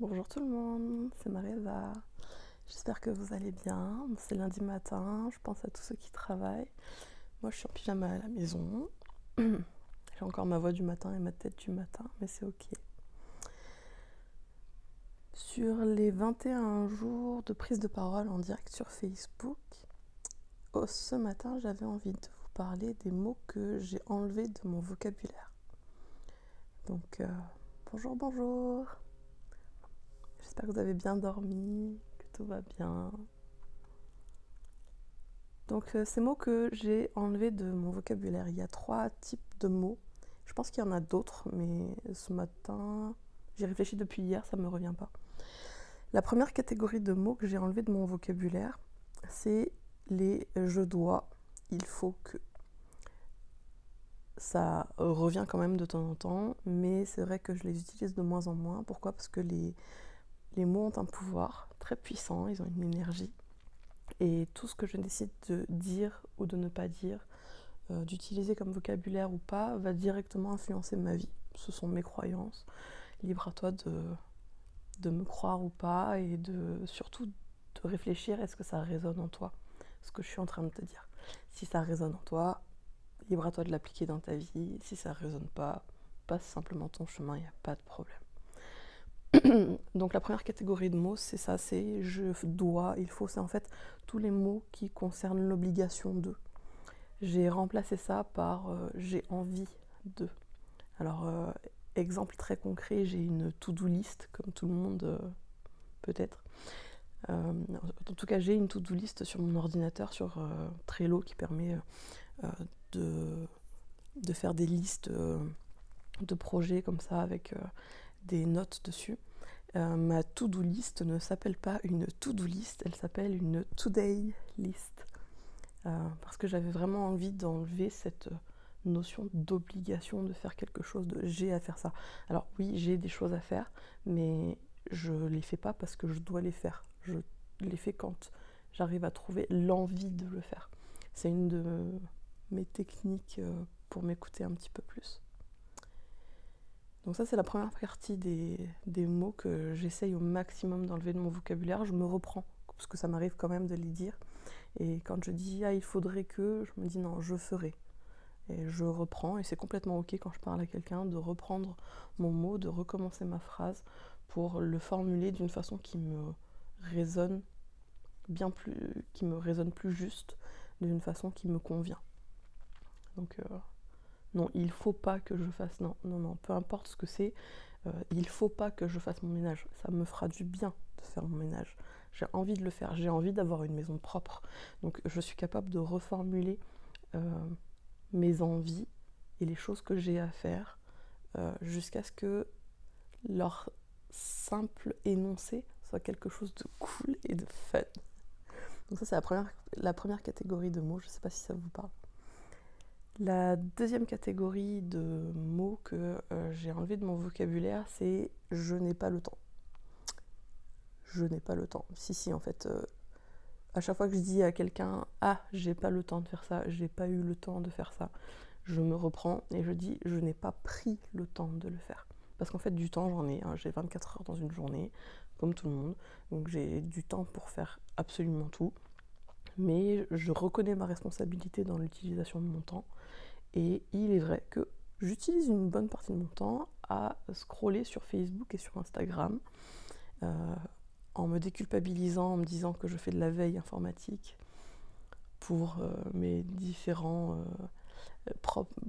Bonjour tout le monde, c'est Maréva. J'espère que vous allez bien. C'est lundi matin, je pense à tous ceux qui travaillent. Moi je suis en pyjama à la maison. J'ai encore ma voix du matin et ma tête du matin, mais c'est ok. Sur les 21 jours de prise de parole en direct sur Facebook, ce matin j'avais envie de vous parler des mots que j'ai enlevés de mon vocabulaire. Donc bonjour. J'espère que vous avez bien dormi, que tout va bien. Donc ces mots que j'ai enlevés de mon vocabulaire, il y a 3 types de mots. Je pense qu'il y en a d'autres, mais ce matin, j'y réfléchi depuis hier, ça ne me revient pas. La première catégorie de mots que j'ai enlevés de mon vocabulaire, c'est les je dois, il faut que. Ça revient quand même de temps en temps, mais c'est vrai que je les utilise de moins en moins. Pourquoi ? Parce que les mots ont un pouvoir très puissant, ils ont une énergie. Et tout ce que je décide de dire ou de ne pas dire, d'utiliser comme vocabulaire ou pas, va directement influencer ma vie. Ce sont mes croyances. Libre à toi de me croire ou pas et surtout de réfléchir, est-ce que ça résonne en toi, ce que je suis en train de te dire. Si ça résonne en toi, libre à toi de l'appliquer dans ta vie. Si ça résonne pas, passe simplement ton chemin, il n'y a pas de problème. Donc la première catégorie de mots, c'est ça, c'est je dois, il faut, c'est en fait tous les mots qui concernent l'obligation de. J'ai remplacé ça par j'ai envie de. Alors, exemple très concret, j'ai une to-do list, comme tout le monde peut-être. En tout cas, j'ai une to-do list sur mon ordinateur, sur Trello, qui permet de faire des listes de projets comme ça, avec des notes dessus. Ma to-do list ne s'appelle pas une to-do list, elle s'appelle une today list. Parce que j'avais vraiment envie d'enlever cette notion d'obligation de faire quelque chose, de j'ai à faire ça. Alors oui, j'ai des choses à faire, mais je les fais pas parce que je dois les faire. Je les fais quand j'arrive à trouver l'envie de le faire. C'est une de mes techniques pour m'écouter un petit peu plus. Donc ça, c'est la première partie des mots que j'essaye au maximum d'enlever de mon vocabulaire. Je me reprends, parce que ça m'arrive quand même de les dire. Et quand je dis « ah, il faudrait que », je me dis « non, je ferai ». Et je reprends, et c'est complètement ok quand je parle à quelqu'un de reprendre mon mot, de recommencer ma phrase pour le formuler d'une façon qui me résonne qui me résonne plus juste, d'une façon qui me convient. Donc non, il faut pas que je fasse, non, peu importe ce que c'est, il faut pas que je fasse mon ménage, ça me fera du bien de faire mon ménage. J'ai envie de le faire, j'ai envie d'avoir une maison propre. Donc je suis capable de reformuler mes envies et les choses que j'ai à faire jusqu'à ce que leur simple énoncé soit quelque chose de cool et de fun. Donc ça, c'est la première catégorie de mots, je ne sais pas si ça vous parle. La deuxième catégorie de mots que j'ai enlevé de mon vocabulaire, c'est « je n'ai pas le temps ». Je n'ai pas le temps. Si, en fait, à chaque fois que je dis à quelqu'un « ah, j'ai pas le temps de faire ça, j'ai pas eu le temps de faire ça », je me reprends et je dis « je n'ai pas pris le temps de le faire ». Parce qu'en fait, du temps, j'en ai. J'ai 24 heures dans une journée, comme tout le monde. Donc j'ai du temps pour faire absolument tout. Mais je reconnais ma responsabilité dans l'utilisation de mon temps. Et il est vrai que j'utilise une bonne partie de mon temps à scroller sur Facebook et sur Instagram, en me déculpabilisant, en me disant que je fais de la veille informatique pour mes différents...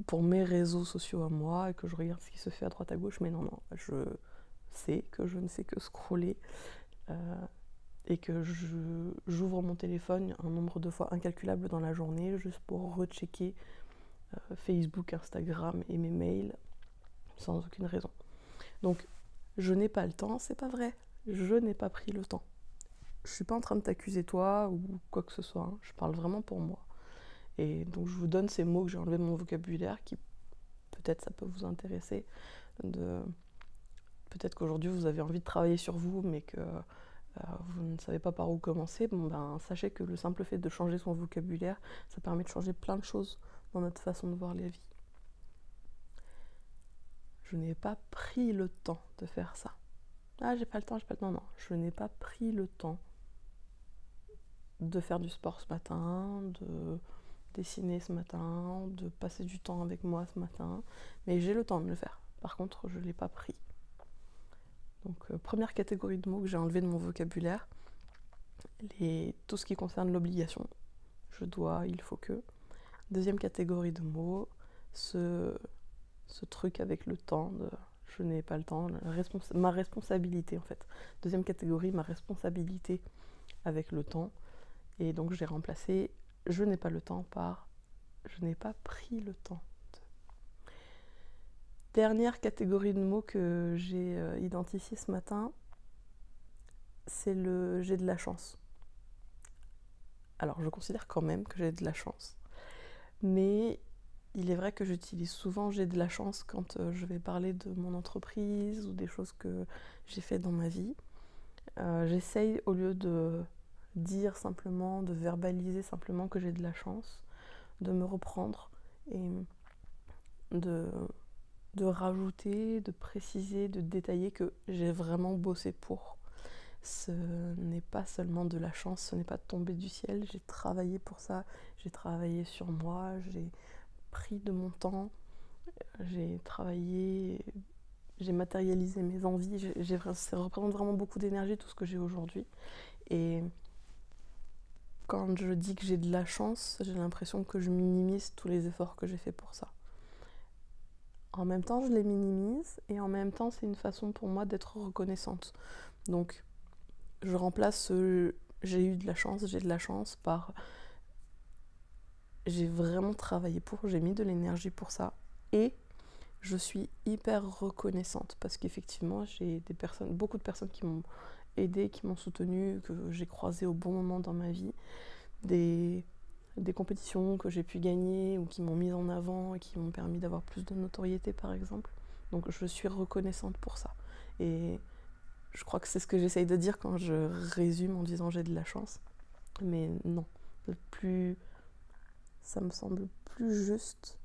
pour mes réseaux sociaux à moi, et que je regarde ce qui se fait à droite à gauche, mais non, je sais que je ne fais que scroller, et que j'ouvre mon téléphone un nombre de fois incalculable dans la journée, juste pour rechecker Facebook, Instagram et mes mails, sans aucune raison. Donc, je n'ai pas le temps, c'est pas vrai, je n'ai pas pris le temps. Je suis pas en train de t'accuser toi, ou quoi que ce soit, hein. Je parle vraiment pour moi. Et donc je vous donne ces mots que j'ai enlevés de mon vocabulaire, qui peut-être ça peut vous intéresser. Peut-être qu'aujourd'hui vous avez envie de travailler sur vous, mais que vous ne savez pas par où commencer. Bon ben, sachez que le simple fait de changer son vocabulaire, ça permet de changer plein de choses dans notre façon de voir la vie. Je n'ai pas pris le temps de faire ça. Ah, j'ai pas le temps, j'ai pas le temps. Non, je n'ai pas pris le temps de faire du sport ce matin, de dessiner ce matin, de passer du temps avec moi ce matin. Mais j'ai le temps de le faire. Par contre, je ne l'ai pas pris. Donc, première catégorie de mots que j'ai enlevé de mon vocabulaire, tout ce qui concerne l'obligation. Je dois, il faut que. Deuxième catégorie de mots, ce truc avec le temps, je n'ai pas le temps, ma responsabilité en fait. Deuxième catégorie, ma responsabilité avec le temps. Et donc j'ai remplacé je n'ai pas le temps par je n'ai pas pris le temps. Dernière catégorie de mots que j'ai identifié ce matin, c'est le j'ai de la chance. Alors je considère quand même que j'ai de la chance, mais il est vrai que j'utilise souvent j'ai de la chance quand je vais parler de mon entreprise ou des choses que j'ai faites dans ma vie. J'essaye, au lieu de dire simplement, de verbaliser simplement que j'ai de la chance, de me reprendre et de rajouter, de préciser, de détailler que j'ai vraiment bossé pour. Ce n'est pas seulement de la chance, ce n'est pas tombé du ciel, j'ai travaillé pour ça, j'ai travaillé sur moi, j'ai pris de mon temps, j'ai travaillé, j'ai matérialisé mes envies, ça représente vraiment beaucoup d'énergie tout ce que j'ai aujourd'hui. Et quand je dis que j'ai de la chance, j'ai l'impression que je minimise tous les efforts que j'ai fait pour ça. En même temps, je les minimise et en même temps, c'est une façon pour moi d'être reconnaissante. Donc, je remplace j'ai eu de la chance par j'ai vraiment travaillé pour, j'ai mis de l'énergie pour ça et je suis hyper reconnaissante parce qu'effectivement, j'ai beaucoup de personnes qui m'ont aidée, qui m'ont soutenue, que j'ai croisées au bon moment dans ma vie, des compétitions que j'ai pu gagner ou qui m'ont mise en avant et qui m'ont permis d'avoir plus de notoriété par exemple. Donc je suis reconnaissante pour ça. Et je crois que c'est ce que j'essaye de dire quand je résume en disant j'ai de la chance. Mais non, ça me semble plus juste.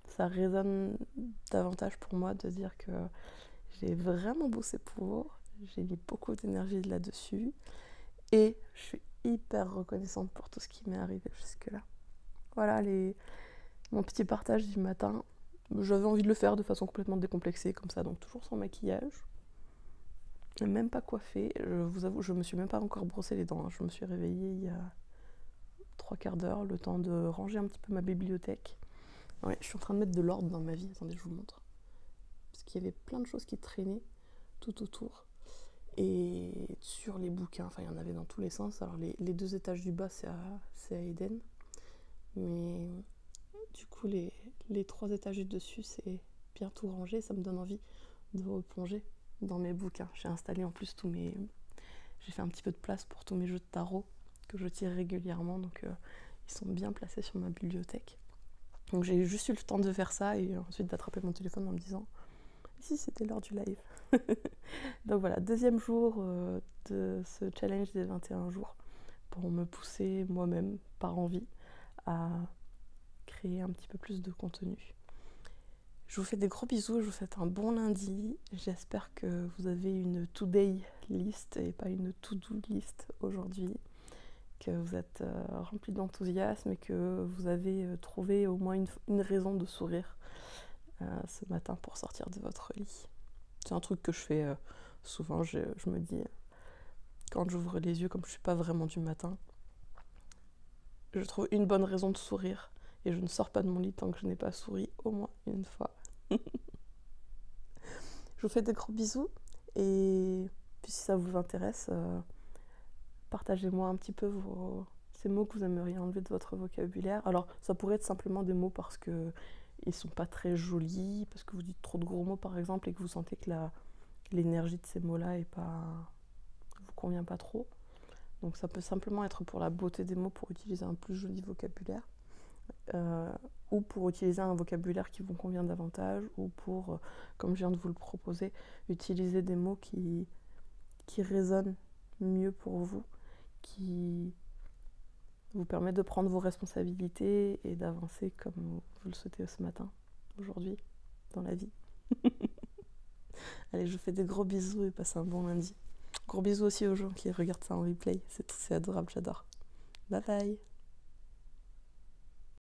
Ça résonne davantage pour moi de dire que j'ai vraiment bossé pour, j'ai mis beaucoup d'énergie là-dessus et je suis hyper reconnaissante pour tout ce qui m'est arrivé jusque-là. Voilà mon petit partage du matin. J'avais envie de le faire de façon complètement décomplexée comme ça, donc toujours sans maquillage. Même pas coiffée. Je vous avoue, je me suis même pas encore brossé les dents. Je me suis réveillée il y a 3/4 d'heure, le temps de ranger un petit peu ma bibliothèque. Ouais, je suis en train de mettre de l'ordre dans ma vie. Attendez, je vous montre. Parce qu'il y avait plein de choses qui traînaient tout autour. Et sur les bouquins, enfin il y en avait dans tous les sens. Alors les 2 étages du bas, c'est à Eden. Mais du coup, les 3 étages du dessus, c'est bien tout rangé. Ça me donne envie de replonger dans mes bouquins. J'ai installé en plus j'ai fait un petit peu de place pour tous mes jeux de tarot que je tire régulièrement. Donc ils sont bien placés sur ma bibliothèque. Donc j'ai juste eu le temps de faire ça et ensuite d'attraper mon téléphone en me disant si c'était l'heure du live. Donc voilà, deuxième jour de ce challenge des 21 jours pour me pousser moi-même par envie à créer un petit peu plus de contenu. Je vous fais des gros bisous, je vous souhaite un bon lundi. J'espère que vous avez une to-day list et pas une to-do list aujourd'hui, que vous êtes rempli d'enthousiasme et que vous avez trouvé au moins une raison de sourire ce matin pour sortir de votre lit. C'est un truc que je fais souvent, je me dis, quand j'ouvre les yeux, comme je ne suis pas vraiment du matin, je trouve une bonne raison de sourire et je ne sors pas de mon lit tant que je n'ai pas souri au moins une fois. Je vous fais des gros bisous et puis si ça vous intéresse, partagez-moi un petit peu ces mots que vous aimeriez enlever de votre vocabulaire. Alors ça pourrait être simplement des mots parce que ils sont pas très jolis, parce que vous dites trop de gros mots par exemple et que vous sentez que l'énergie de ces mots-là vous convient pas trop. Donc ça peut simplement être pour la beauté des mots, pour utiliser un plus joli vocabulaire, ou pour utiliser un vocabulaire qui vous convient davantage, ou pour, comme je viens de vous le proposer, utiliser des mots qui résonnent mieux pour vous, qui vous permettent de prendre vos responsabilités et d'avancer comme vous le souhaitez ce matin, aujourd'hui, dans la vie. Allez, je vous fais des gros bisous et passez un bon lundi. Gros bisous aussi aux gens qui regardent ça en replay. C'est adorable, j'adore. Bye bye.